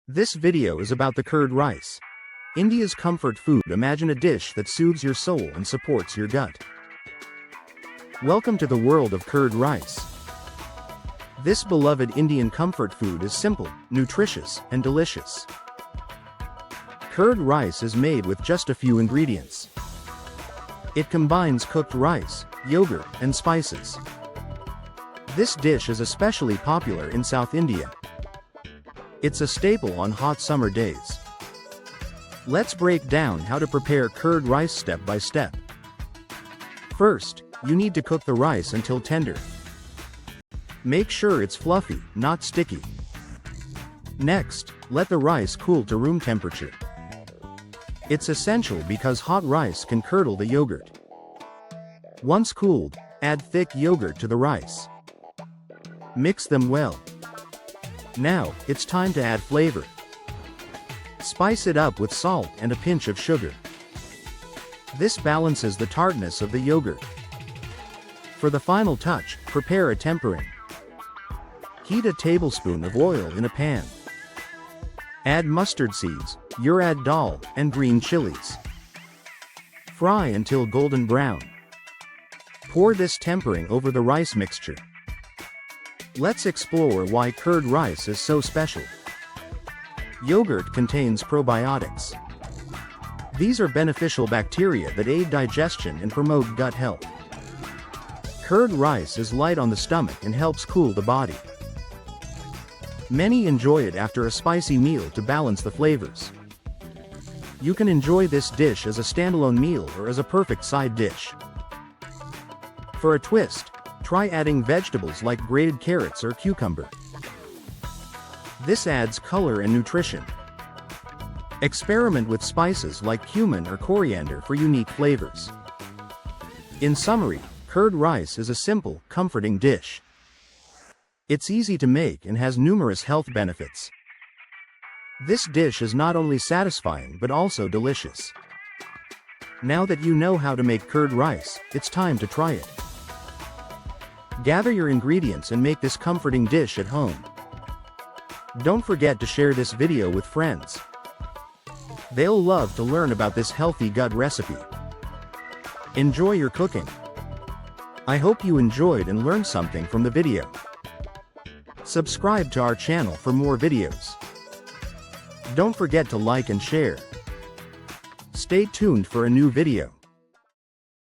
This video is about the curd rice. India's comfort food. Imagine a dish that soothes your soul and supports your gut. Welcome to the world of curd rice. This beloved Indian comfort food is simple, nutritious, and delicious. Curd rice is made with just a few ingredients. It combines cooked rice, yogurt, and spices. This dish is especially popular in South India. It's a staple on hot summer days. Let's break down how to prepare curd rice step by step. First, you need to cook the rice until tender. Make sure it's fluffy, not sticky. Next, let the rice cool to room temperature. It's essential because hot rice can curdle the yogurt. Once cooled, add thick yogurt to the rice. Mix them well. Now, it's time to add flavor. Spice it up with salt and a pinch of sugar. This balances the tartness of the yogurt. For the final touch, prepare a tempering. Heat a tablespoon of oil in a pan. Add mustard seeds, urad dal, and green chilies. Fry until golden brown. Pour this tempering over the rice mixture. Let's explore why curd rice is so special. Yogurt contains probiotics. These are beneficial bacteria that aid digestion and promote gut health. Curd rice is light on the stomach and helps cool the body. Many enjoy it after a spicy meal to balance the flavors. You can enjoy this dish as a standalone meal or as a perfect side dish. For a twist, try adding vegetables like grated carrots or cucumber. This adds color and nutrition. Experiment with spices like cumin or coriander for unique flavors. In summary, curd rice is a simple, comforting dish. It's easy to make and has numerous health benefits. This dish is not only satisfying but also delicious. Now that you know how to make curd rice, it's time to try it. Gather your ingredients and make this comforting dish at home. Don't forget to share this video with friends. They'll love to learn about this healthy gut recipe. Enjoy your cooking. I hope you enjoyed and learned something from the video. Subscribe to our channel for more videos. Don't forget to like and share. Stay tuned for a new video.